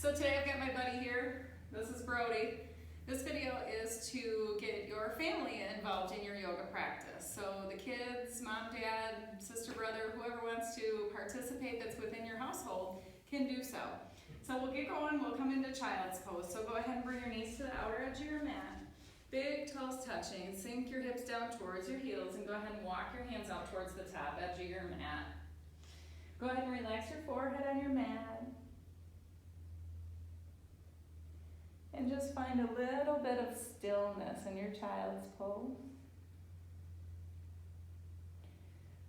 So today I've got my buddy here. This is Brody. This video is to get your family involved in your yoga practice. So the kids, mom, dad, sister, brother, whoever wants to participate that's within your household can do so. So we'll get going, we'll come into child's pose. So go ahead and bring your knees to the outer edge of your mat. Big toes touching, sink your hips down towards your heels and go ahead and walk your hands out towards the top edge of your mat. Go ahead and relax your forehead on your mat. And just find a little bit of stillness in your child's pose.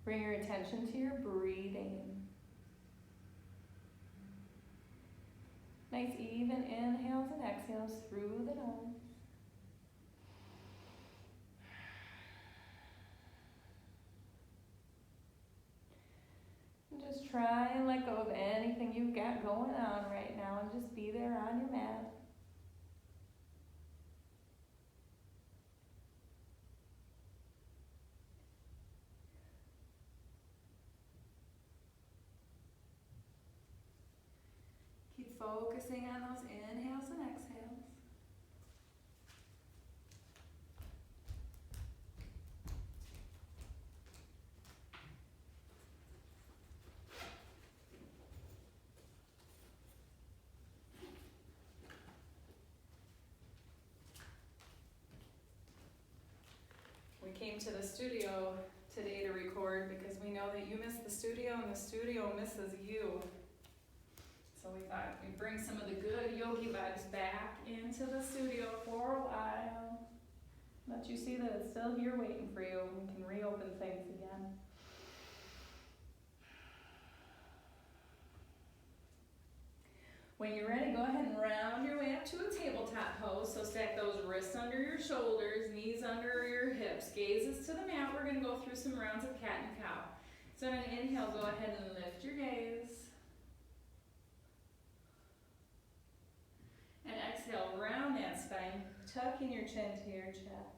Bring your attention to your breathing. Nice even inhales and exhales through the nose. And just try and let go of anything you've got going on right now and just be there on your mat. Focusing on those inhales and exhales. We came to the studio today to record because we know that you miss the studio and the studio misses you. So we thought we'd bring some of the good yogi vibes back into the studio for a while. Let you see that it's still here waiting for you. We can reopen things again. When you're ready, go ahead and round your way up to a tabletop pose. So stack those wrists under your shoulders, knees under your hips, gazes to the mat. We're gonna go through some rounds of cat and cow. So on an inhale, go ahead and lift your gaze. And exhale, round that spine, tucking your chin to your chest.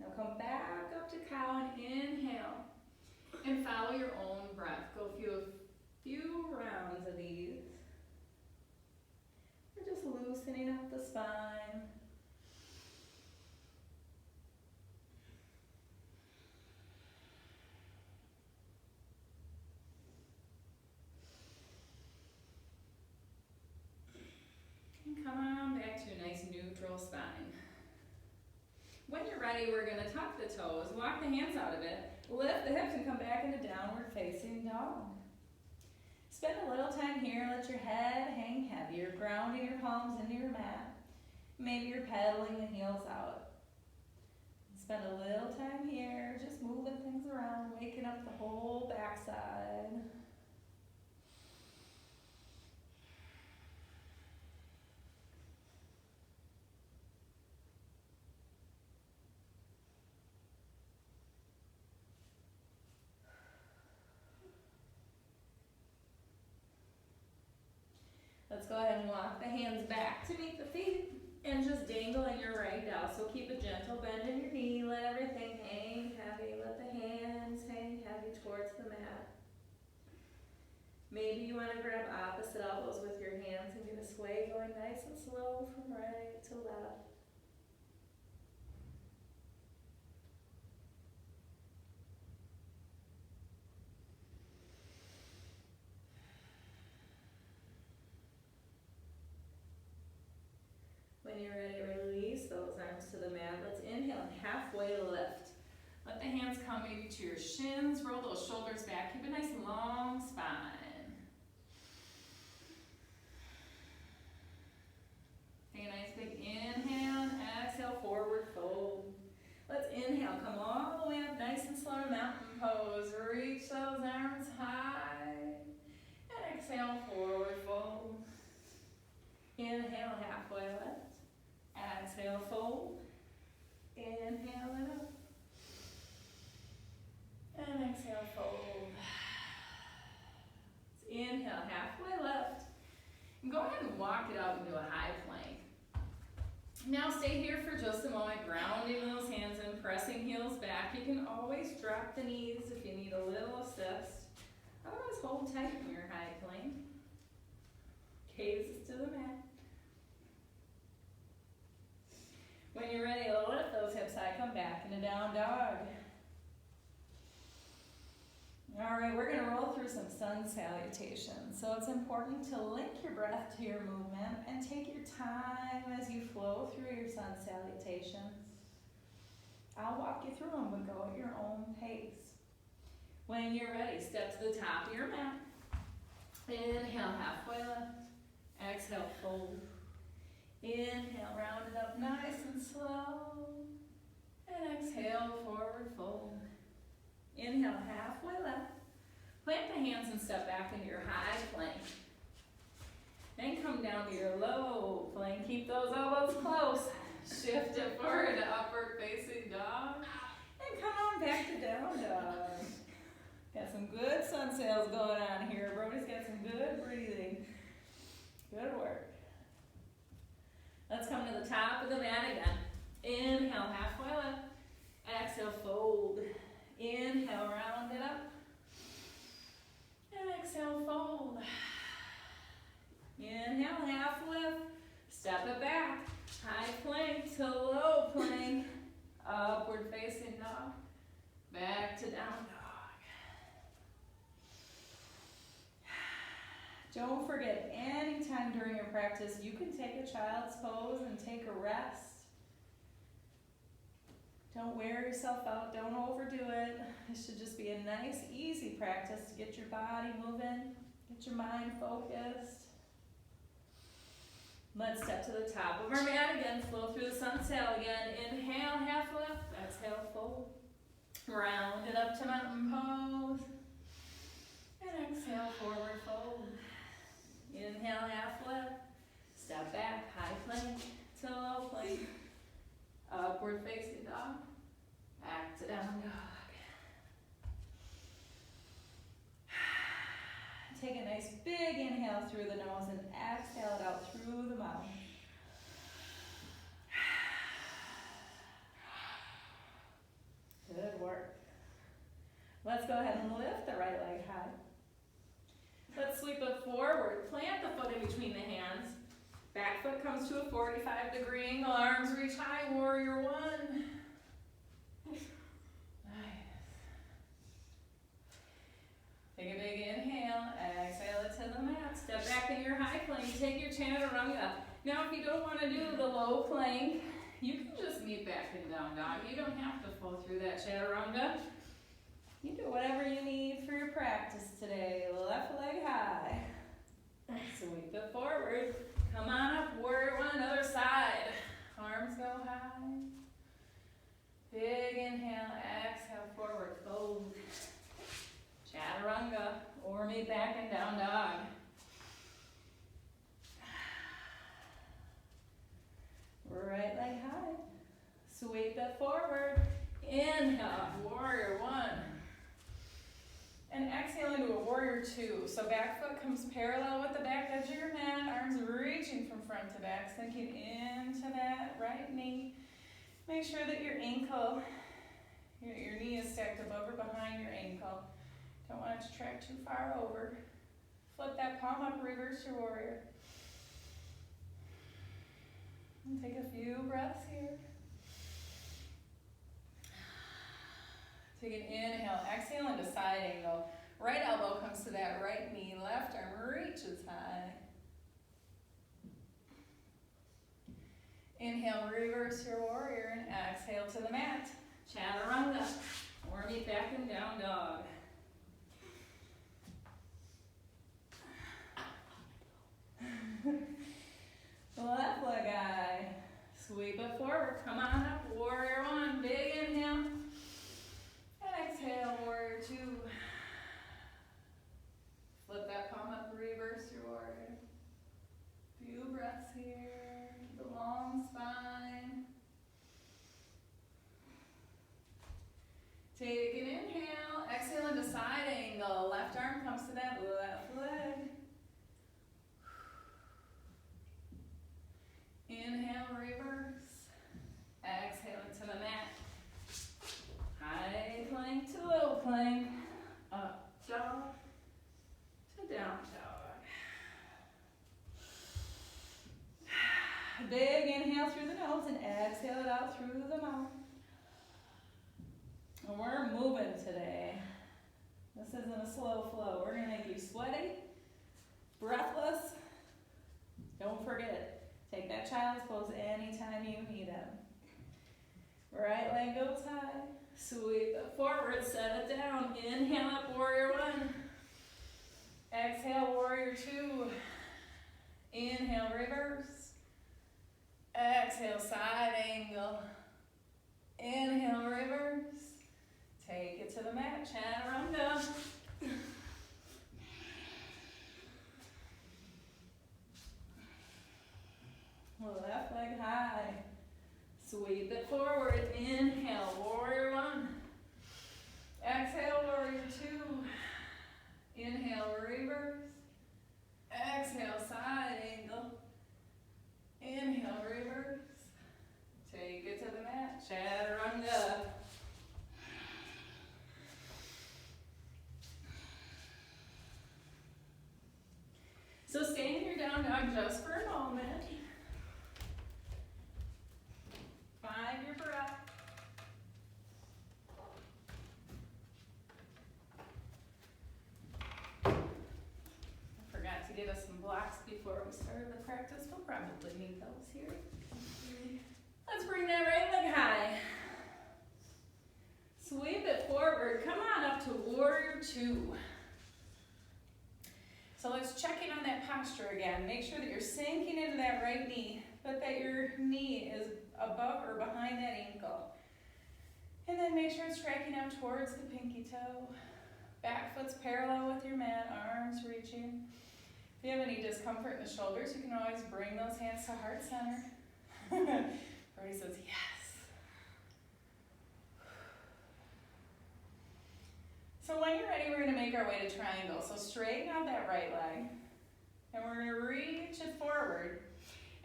Now come back up to cow and inhale. And follow your own breath. Go through a few rounds of these. We're just loosening up the spine. Come on back to a nice neutral spine. When you're ready, we're going to tuck the toes, walk the hands out of it, lift the hips and come back into downward facing dog. Spend a little time here, let your head hang heavy. You're grounding your palms into your mat. Maybe you're pedaling the heels out. Spend a little time here, just moving things around, waking up the whole backside. Let's go ahead and walk the hands back to meet the feet and just dangle in your right dowel. So keep a gentle bend in your knee, let everything hang heavy, let the hands hang heavy towards the mat. Maybe you want to grab opposite elbows with your hands and get a sway going nice and slow from right to left. When you're ready, release those arms to the mat. Let's inhale and halfway lift. Let the hands come maybe to your shins. Roll those shoulders back. Keep a nice long spine. Take a nice big inhale and exhale, forward fold. Let's inhale, come all the way up nice and slow to mountain pose. Reach those arms high. And exhale, forward fold. Inhale, halfway lift. Exhale, fold. Inhale it up. And exhale, fold. Let's inhale, halfway lift. And go ahead and walk it out into a high plank. Now stay here for just a moment, grounding those hands and pressing heels back. You can always drop the knees if you need a little assist. Otherwise, hold tight in your high plank. Gaze to the mat. When you're ready, lift those hips high, come back into down dog. All right, we're gonna roll through some sun salutations. So it's important to link your breath to your movement and take your time as you flow through your sun salutations. I'll walk you through them, but go at your own pace. When you're ready, step to the top of your mat. Inhale, halfway lift. Exhale, fold. Inhale, round it up nice and slow. And exhale, forward fold. Inhale, halfway left. Plant the hands and step back into your high plank. Then come down to your low plank. Keep those elbows close. Shift it forward to upward facing dog. And come on back to down dog. Got some good sun sails going on here. Brody's got some good breathing. Good work. Let's come to the top of the mat again. Inhale, halfway lift. Exhale, fold. Inhale, round it up. And exhale, fold. Inhale, half lift. Step it back. High plank to low plank. Upward facing dog. Back to down dog. Don't forget, anytime during your practice, you can take a child's pose and take a rest. Don't wear yourself out, don't overdo it. It should just be a nice, easy practice to get your body moving, get your mind focused. Let's step to the top of our mat again, flow through the sun sail again. Inhale, half lift, exhale, fold. Round it up to mountain pose. And exhale, forward fold. Inhale, half lift. Step back, high plank to low plank. Upward facing dog. Back to down dog. Take a nice big inhale through the nose and exhale it out through the mouth. Good work. Let's go ahead and lift the right leg high. Let's sweep it forward. Plant the foot in between the hands. Back foot comes to a 45-degree angle. Arms reach high, warrior one. Nice. Take a big inhale. Exhale it to the mat. Step back in your high plank. Take your chaturanga. Now if you don't want to do the low plank, you can just meet back in down dog. You don't have to flow through that chaturanga. You do whatever you need for your practice today. Left leg high. Sweep it forward. Come on up, warrior one, other side. Arms go high. Big inhale, exhale, forward fold. Chaturanga, or meet back in down dog. Right leg high. Sweep it forward. Inhale, warrior one. And exhale into a warrior two. So back foot comes parallel with the back edge of your mat. Arms reaching from front to back, sinking into that right knee. Make sure that your ankle, your knee is stacked above or behind your ankle. Don't want it to track too far over. Flip that palm up, reverse your warrior. And take a few breaths here. Take an inhale, exhale into side angle. Right elbow comes to that right knee, left arm reaches high. Inhale, reverse your warrior, and exhale to the mat. Chaturanga, or meet back in down dog. Left leg high. Sweep it forward, come on up, warrior one, big inhale. And exhale, warrior two. Flip that palm up, reverse your warrior. Few breaths here. Keep a long spine. Take an inhale, exhale into side angle. Left arm comes to that left leg. Inhale, reverse. Exhale into the mat. High plank to low plank. Up dog to down dog. Big inhale through the nose and exhale it out through the mouth. And we're moving today. This isn't a slow flow. We're gonna make you sweaty, breathless. Don't forget, take that child's pose anytime you need it. Right leg goes high. Sweep it forward, set it down. Inhale up, warrior one. Exhale, warrior two. Inhale, reverse. Exhale, side angle. Inhale, reverse. Take it to the mat, chaturanga. Left leg high. Sweep it forward. Inhale, warrior one. Exhale, warrior two. Inhale, reverse. Exhale, side angle. Inhale, reverse. Take it to the mat, chaturanga. So stay in your down dog just for a moment. Find your breath. I forgot to get us some blocks before we started the practice. We'll probably need those here. Let's bring that right leg high. Sweep it forward. Come on up to warrior two. So let's check in on that posture again. Make sure that you're sinking into that right knee, but that your knee is above or behind that ankle. And then make sure it's tracking out towards the pinky toe. Back foot's parallel with your mat, arms reaching. If you have any discomfort in the shoulders, you can always bring those hands to heart center. Brody says yes. So when you're ready, we're going to make our way to triangle. So straighten out that right leg. And we're going to reach it forward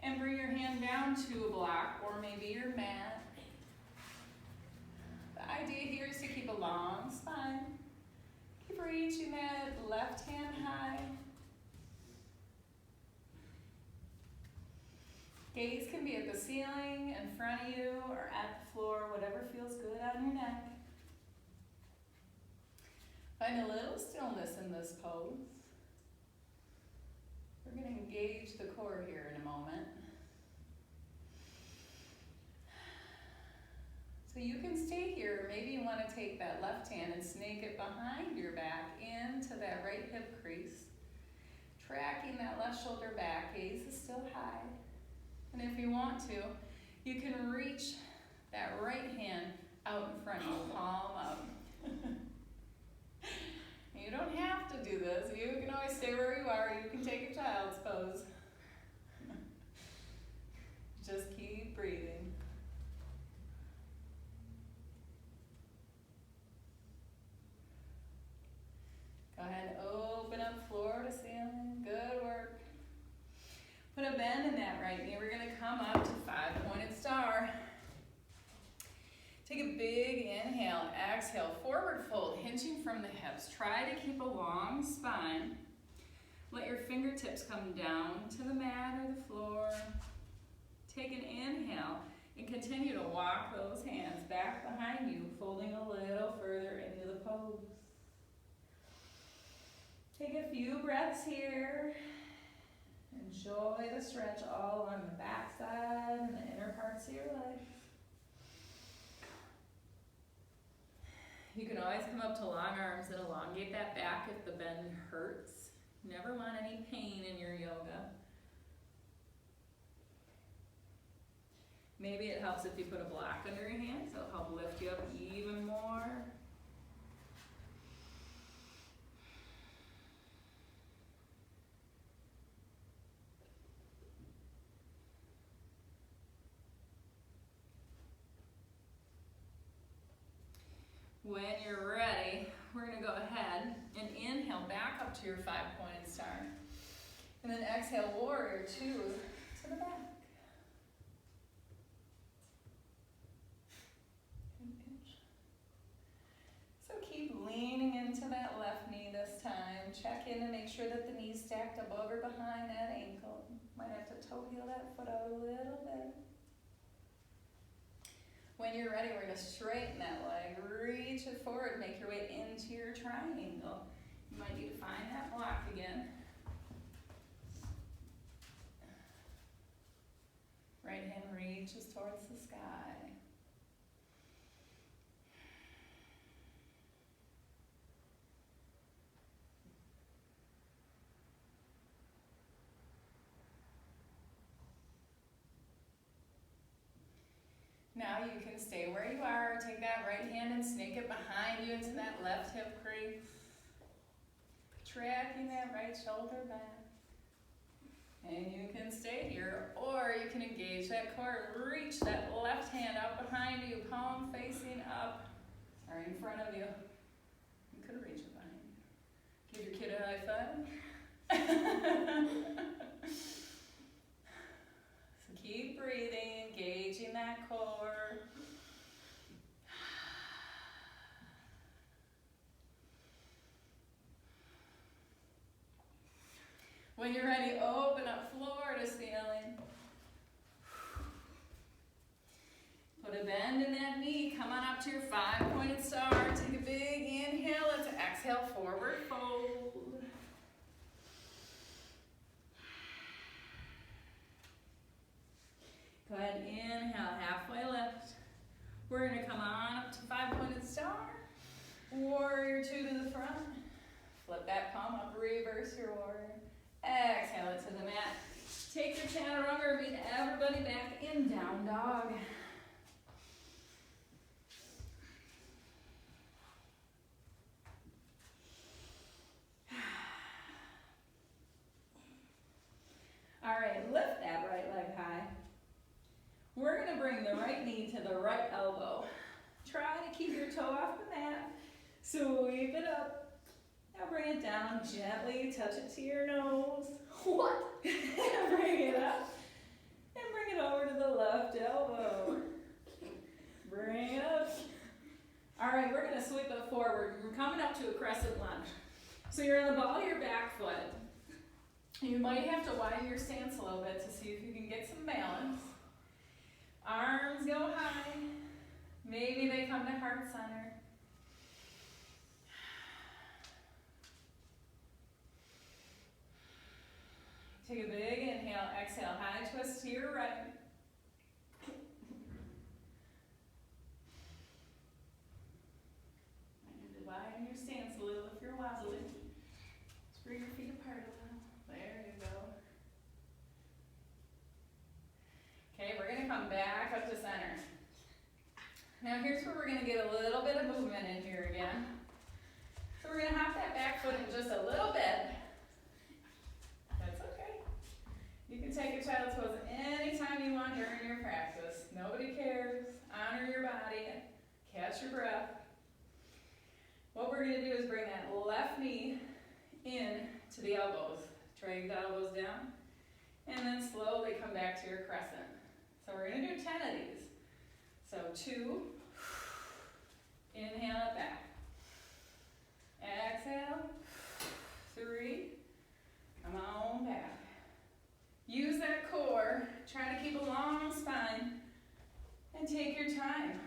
and bring your hand down to a block or maybe your mat. The idea here is to keep a long spine. Keep reaching that left hand high. Gaze can be at the ceiling, in front of you, or at the floor, whatever feels good on your neck. Find a little stillness in this pose. We're going to engage the core here in a moment. So you can stay here. Maybe you want to take that left hand and snake it behind your back into that right hip crease. Tracking that left shoulder back. Gaze is still high. And if you want to, you can reach that right hand out in front of you, palm up. You don't have to do this. You can always stay where you are. You can take a child's pose. Just keep breathing. Go ahead and open up floor to ceiling. Good work. Put a bend in that right knee. We're going to come up to 5-pointed star. Take a big inhale, exhale, forward fold, hinging from the hips. Try to keep a long spine. Let your fingertips come down to the mat or the floor. Take an inhale and continue to walk those hands back behind you, folding a little further into the pose. Take a few breaths here. Enjoy the stretch all along the back side and the inner parts of your legs. You can always come up to long arms and elongate that back if the bend hurts. Never want any pain in your yoga. Maybe it helps if you put a block under your hands. It'll help lift you up even more. When you're ready, we're going to go ahead and inhale back up to your 5-pointed star. And then exhale, warrior two to the back. So keep leaning into that left knee this time. check in and make sure that the knee's stacked above or behind that ankle. Might have to toe heel that foot out a little bit. When you're ready, we're going to straighten that leg. Reach it forward, make your way into your triangle. You might need to find that block again. Right hand reaches towards the sky. Now you can stay where you are. Take that right hand and snake it behind you into that left hip crease. Tracking that right shoulder back. And you can stay here, or you can engage that core and reach that left hand out behind you, palm facing up, or in front of you. You could reach it behind you. Give your kid a high five. So keep breathing, engaging that core. When you're ready, open up floor to ceiling. Put a bend in that knee. Come on up to your 5-pointed star. Take a big inhale. Let's exhale, forward fold. Go ahead, inhale, halfway lift. We're going to come on up to 5-pointed star. Warrior 2 to the front. Flip that palm up, reverse your warrior. Exhale it to the mat. Take your chaturanga, meet everybody back in down dog. All right, lift that right leg high. We're going to bring the right knee to the right elbow. Try to keep your toe off the mat. Sweep it up. Now bring it down gently, touch it to your nose. What? Bring it up. And bring it over to the left elbow. Bring it up. All right, we're going to sweep it forward. We're coming up to a crescent lunge. So you're on the ball of your back foot. You might have to widen your stance a little bit to see if you can get some balance. Arms go high. Maybe they come to heart center. Take a big inhale, exhale, high twist to your right. Widen your stance a little if you're wobbly. Just bring your feet apart a little. There you go. Okay, we're going to come back up to center. Now here's where we're going to get a little bit of movement in here again. So we're going to hop that back foot in just a little bit. That's okay. You can take a child's pose anytime you want during your practice. Nobody cares. Honor your body. Catch your breath. What we're going to do is bring that left knee in to the elbows. Drag the elbows down. And then slowly come back to your crescent. So we're going to do 10 of these. So 2. Inhale it back. Exhale. 3. Come on back. Use that core. Try to keep a long spine. And take your time.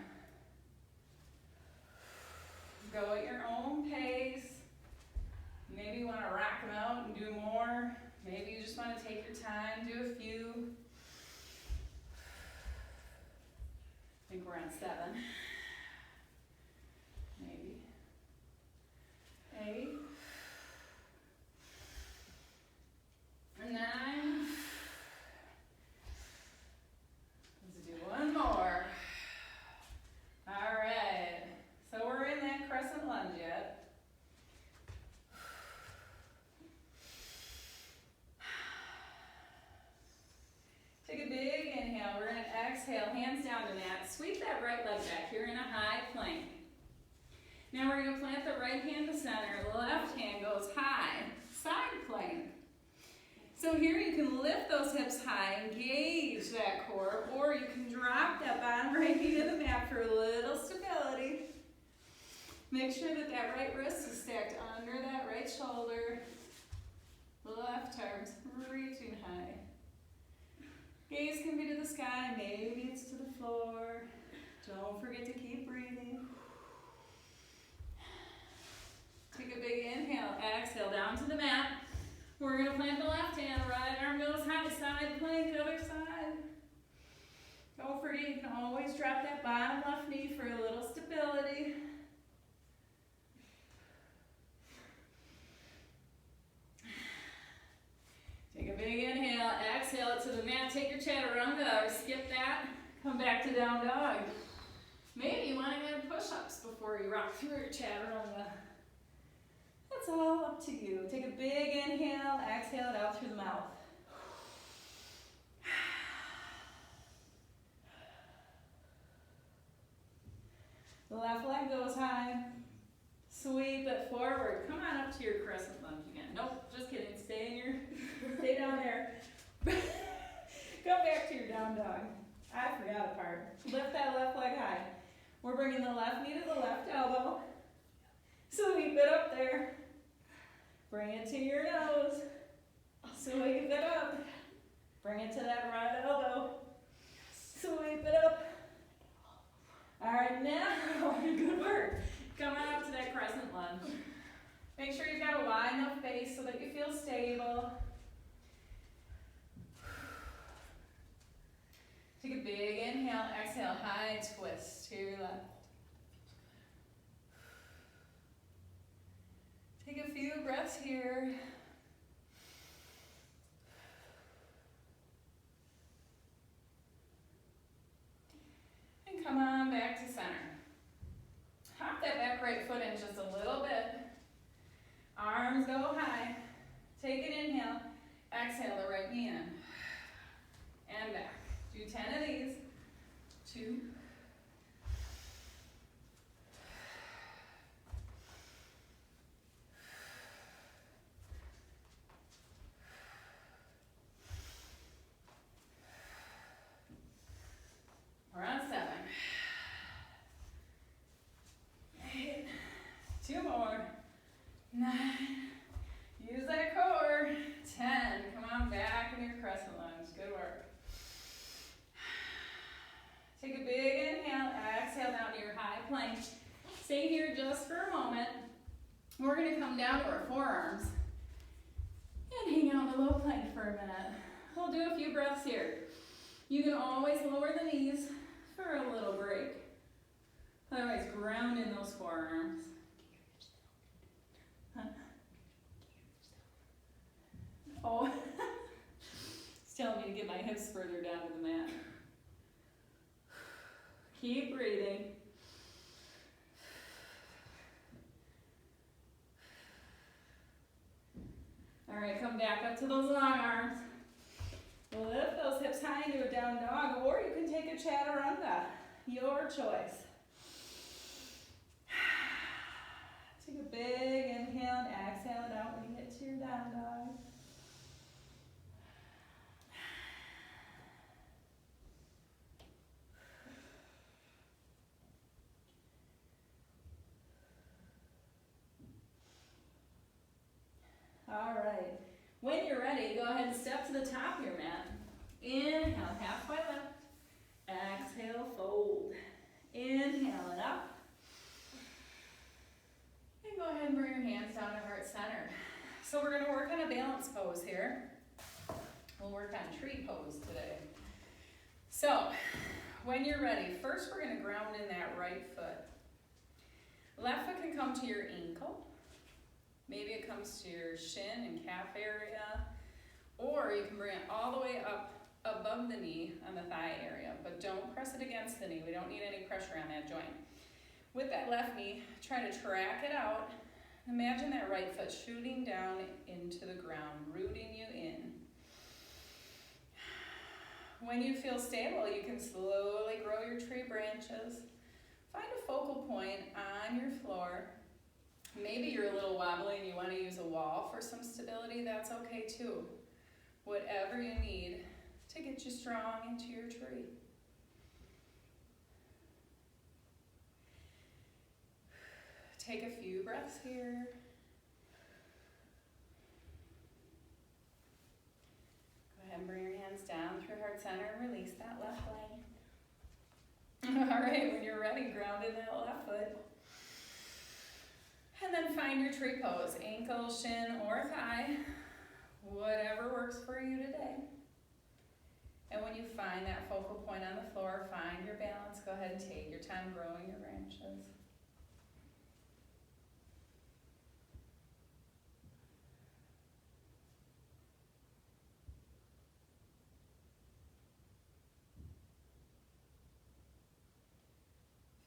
Go at your own pace. Maybe you want to rock them out and do more. Maybe you just want to take your time, do a few. I think we're on 7. Maybe. 8. 9. Let's do one more. All right. So we're in that crescent lunge yet. Take a big inhale. We're going to exhale, hands down to mat. Sweep that right leg back. You're in a high plank. Now we're going to plant the right hand to center. The left hand goes high. Side plank. So here you can lift those hips high, engage that core, or you can drop that bottom right knee to the mat for a little stability. Make sure that that right wrist is stacked under that right shoulder. Left arm's reaching high. Gaze can be to the sky, maybe it's to the floor. Don't forget to keep breathing. Take a big inhale, exhale down to the mat. We're gonna plant the left hand, right arm goes high, side plank, other side. Don't forget, you can always drop that bottom left knee for a little stability. Take a big inhale, exhale it to the mat, take your chaturanga or skip that. Come back to down dog. Maybe you want to add push-ups before you rock through your chaturanga. That's all up to you. Take a big inhale, exhale it out through the mouth. The left leg goes high. Sweep it forward. Come on up to your crescent lunge again. Nope, just kidding. Stay down there. Go back to your down dog. I forgot a part. Lift that left leg high. We're bringing the left knee to the left elbow. Sweep it up there. Bring it to your nose. Sweep it up. Bring it to that right elbow. Sweep it up. All right, now, good work. Come on up to that crescent lunge. Make sure you've got a wide enough base so that you feel stable. Take a big inhale, exhale, high twist to your left. Take a few breaths here. And come on back to center. Hop that back right foot in just a little bit. Arms go high. Take an inhale. Exhale the right knee in. And back. Do 10 of these. 2. We're on 7. 8. 2 more. 9. Use that core. 10. Come on back in your crescent lunge. Good work. Take a big inhale. Exhale down to your high plank. Stay here just for a moment. We're going to come down to our forearms and hang out in the low plank for a minute. We'll do a few breaths here. You can always lower the knees for a little break. Otherwise, ground in those forearms. Oh, it's telling me to get my hips further down to the mat. Keep breathing. All right, come back up to those long arms. Lift those hips high into a down dog, or you can take a chaturanga. Your choice. Take a big inhale and exhale it out when you get to your down dog. All right. When you're ready, go ahead and step to the top of your mat. Inhale, halfway left. Exhale, fold. Inhale it up. And go ahead and bring your hands down to heart center. So we're going to work on a balance pose here. We'll work on tree pose today. So, when you're ready, first we're going to ground in that right foot. Left foot can come to your ankle. Maybe it comes to your shin and calf area, or you can bring it all the way up above the knee on the thigh area, but don't press it against the knee. We don't need any pressure on that joint. With that left knee, try to track it out. Imagine that right foot shooting down into the ground, rooting you in. When you feel stable, you can slowly grow your tree branches. Find a focal point on your floor. Maybe you're a little wobbly and you want to use a wall for some stability, that's okay too. Whatever you need to get you strong into your tree. Take a few breaths here. Go ahead and bring your hands down through heart center and release that left leg. All right, when you're ready, ground in that left foot. And then find your tree pose, ankle, shin, or thigh, whatever works for you today. And when you find that focal point on the floor, find your balance. Go ahead and take your time growing your branches.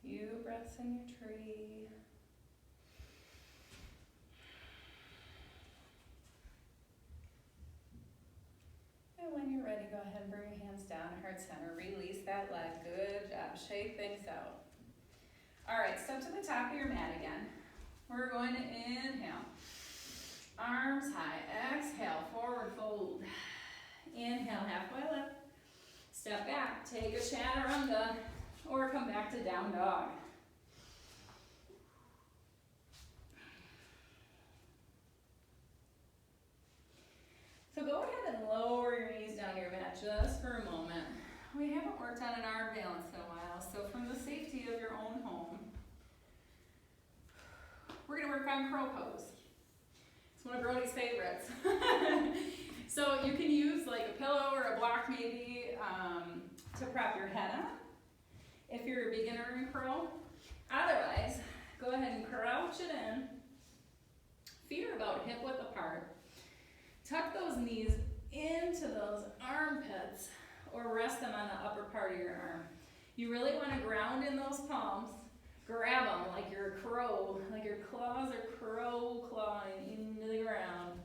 Few breaths in your tree. And when you're ready, go ahead and bring your hands down to heart center. Release that leg. Good job. Shake things out. All right, step to the top of your mat again. We're going to inhale. Arms high. Exhale, forward fold. Inhale, halfway lift. Step back. Take a chaturanga or come back to down dog. So go ahead and lower your knees down to your mat just for a moment. We haven't worked on an arm balance in a while, so from the safety of your own home, we're going to work on crow pose. It's one of Brody's favorites. So you can use like a pillow or a block maybe to prop your head on if you're a beginner in crow. Otherwise, go ahead and crouch it in. Feet are about hip width apart. Tuck those knees into those armpits or rest them on the upper part of your arm. You really want to ground in those palms. Grab them like you're a crow, like your claws are crow clawing into the ground.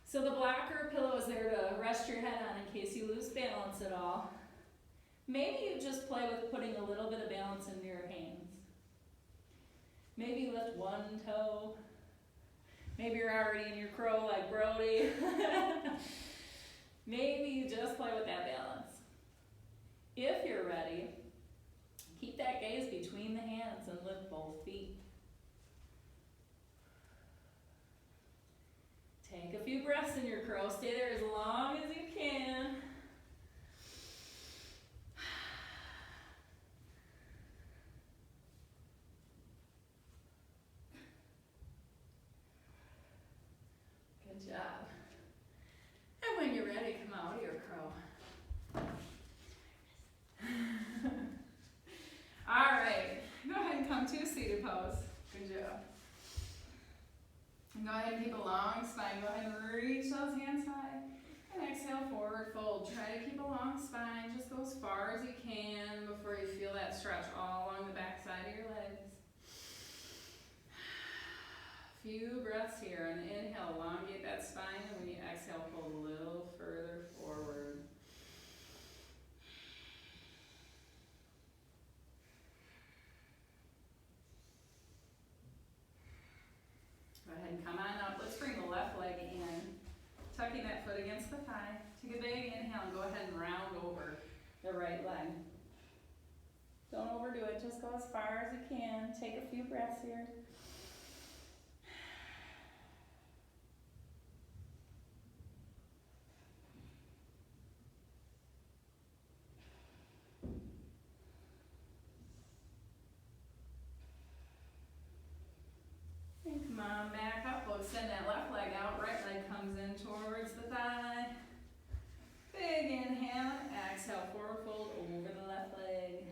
So the block or pillow is there to rest your head on in case you lose balance at all. Maybe you just play with putting a little bit of balance into your hands. Maybe lift one toe. Maybe you're already in your crow like Brody. Maybe you just play with that balance. If you're ready, keep that gaze between the hands and lift both feet. Take a few breaths in your crow. Stay there as long as you can. Good job. And when you're ready, come out of your crow. All right, go ahead and come to a seated pose. Good job. And go ahead and keep a long spine. Go ahead and reach those hands high. And exhale, forward fold. Try to keep a long spine. Just go as far as you can before you feel that stretch all along the back side of your legs. Few breaths here, and inhale, elongate that spine, and when you exhale, pull a little further forward. Go ahead and come on up. Let's bring the left leg in, tucking that foot against the thigh. Take a big inhale and go ahead and round over the right leg. Don't overdo it, just go as far as you can. Take a few breaths here. Come on back up. We'll extend that left leg out. Right leg comes in towards the thigh. Big inhale. Exhale, forward fold over the left leg.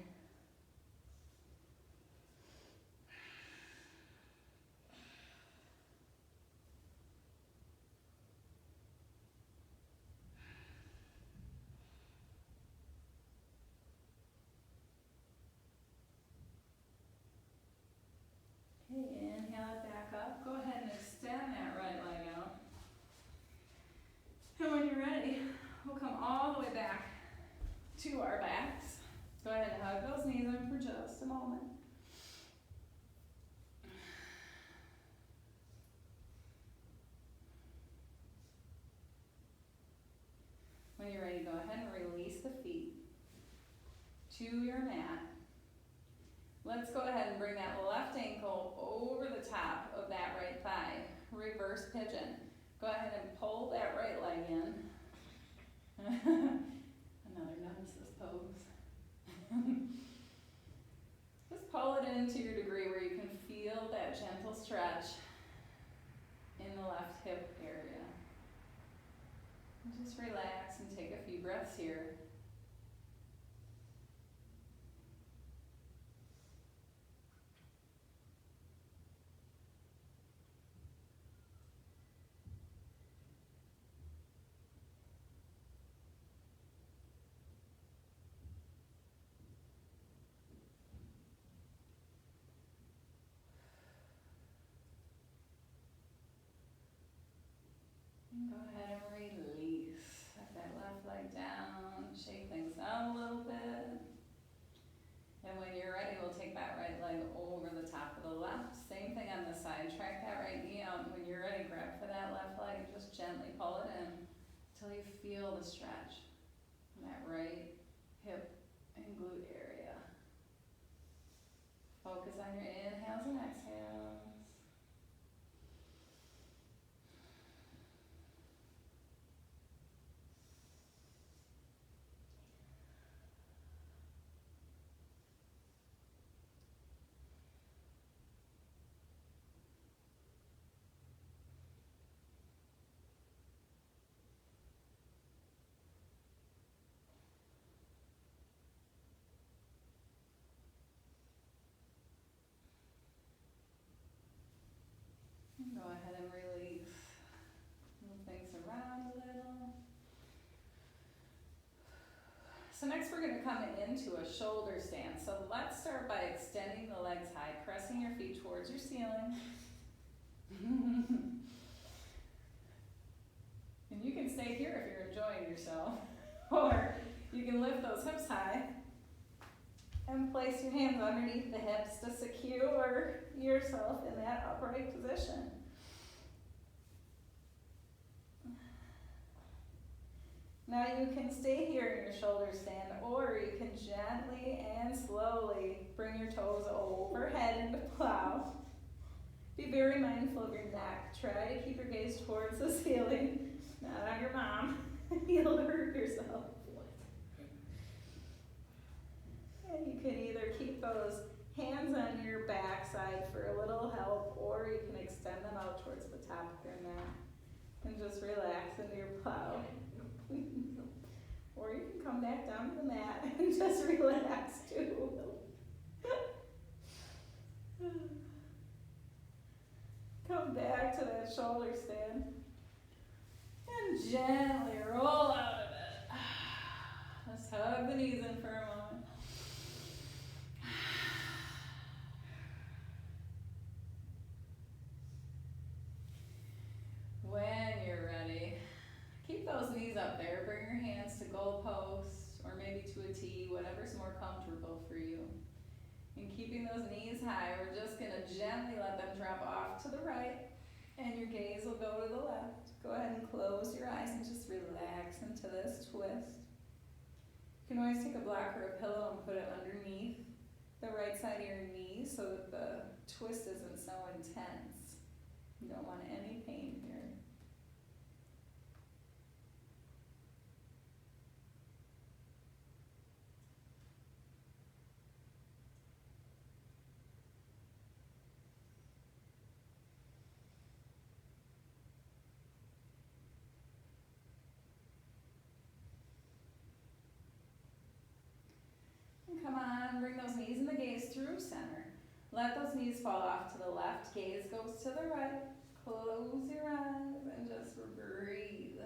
Okay, inhale it back up. Go ahead and extend that right leg out. And when you're ready, we'll come all the way back to our backs. Go ahead and hug those knees in for just a moment. When you're ready, go ahead and release the feet to your mat. Let's go ahead and bring that left ankle first pigeon. Go ahead and pull that right leg in. Another nemesis pose. Just pull it in to your degree where you can feel that gentle stretch in the left hip area. And just relax and take a few breaths here. Go ahead and release. Set that left leg down, shake things out a little bit. And when you're ready, we'll take that right leg over the top of the left. Same thing on this side. Track that right knee out. When you're ready, grab for that left leg and just gently pull it in until you feel the stretch in that right hip and glute area. Focus on your inhales and exhales. Go ahead and release. Move things around a little. So next we're going to come into a shoulder stand. So let's start by extending the legs high, pressing your feet towards your ceiling. And you can stay here if you're enjoying yourself. Or you can lift those hips high and place your hands underneath the hips to secure yourself in that upright position. Now you can stay here in your shoulder stand, or you can gently and slowly bring your toes overhead into plow. Be very mindful of your neck. Try to keep your gaze towards the ceiling, not on your mom. You'll hurt yourself. And you can either keep those hands on your backside for a little help, or you can extend them out towards the top of your neck and just relax into your plow. Or you can come back down to the mat and just relax too. Come back to that shoulder stand and gently roll out of it. Just hug the knees in for a moment. When you're ready, keep those knees up there. Bring your hands to goalposts or maybe to a T, whatever's more comfortable for you. And keeping those knees high, we're just going to gently let them drop off to the right, and your gaze will go to the left. Go ahead and close your eyes and just relax into this twist. You can always take a block or a pillow and put it underneath the right side of your knee so that the twist isn't so intense. You don't want any pain here. Come on, bring those knees and the gaze through center. Let those knees fall off to the left. Gaze goes to the right. Close your eyes and just breathe.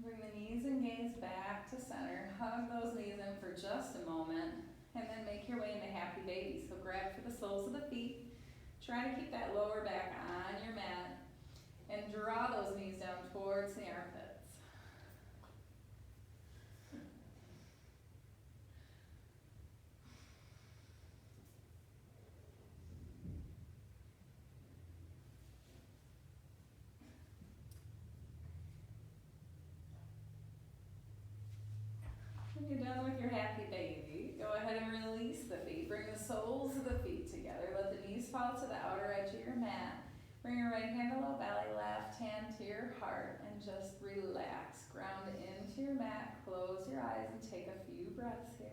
Bring the knees and gaze back to center. Hug those knees in for just a moment, and then make your way into happy baby. So grab for the soles of the feet trying to keep that lower back on your mat and draw those knees down towards the armpits. When you're done with your happy baby, go ahead and release the feet. Bring the soles of the feet together. Let the knees fall to the outer edge of your mat. Bring your right hand to low belly, left hand to your heart, and just relax. Ground into your mat, close your eyes, and take a few breaths here.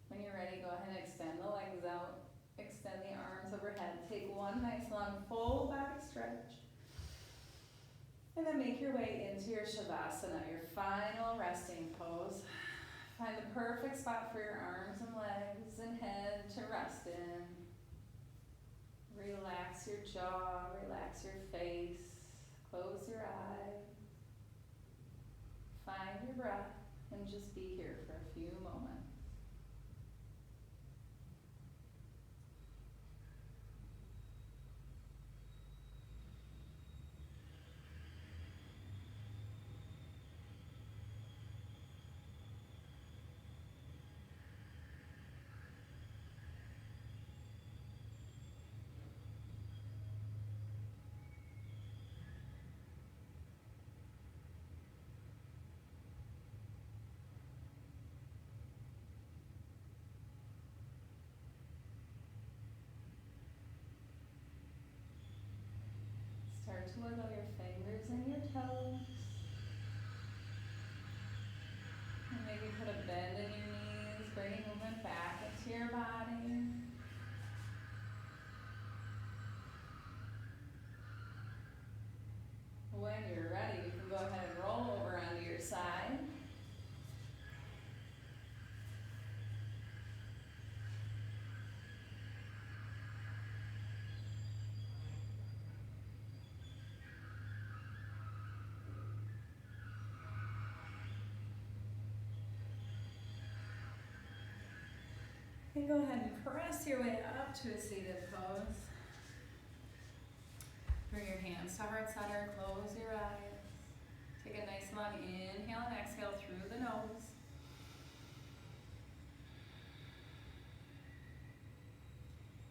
When you're ready, go ahead and extend the legs out. Extend the arms overhead. Take one nice long full body stretch. And then make your way into your Shavasana, your final resting pose. Find the perfect spot for your arms and legs and head to rest in. Relax your jaw, relax your face. Close your eyes. Find your breath and just be here for a few moments. Start to wiggle your fingers and your toes. And maybe put a bend in your knees, bringing movement back into your body. When you're ready, you can go ahead and roll over onto your side. And go ahead and press your way up to a seated pose. Bring your hands to heart center, close your eyes. Take a nice long inhale and exhale through the nose.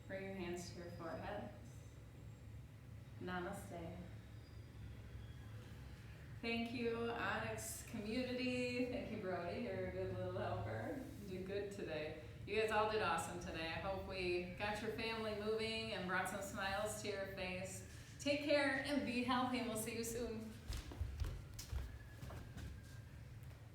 Bring your hands to your forehead. Namaste. Thank you, Onyx community. Thank you, Brody. You're a good little helper. You did good today. You guys all did awesome today. I hope we got your family moving and brought some smiles to your face. Take care and be healthy, and we'll see you soon.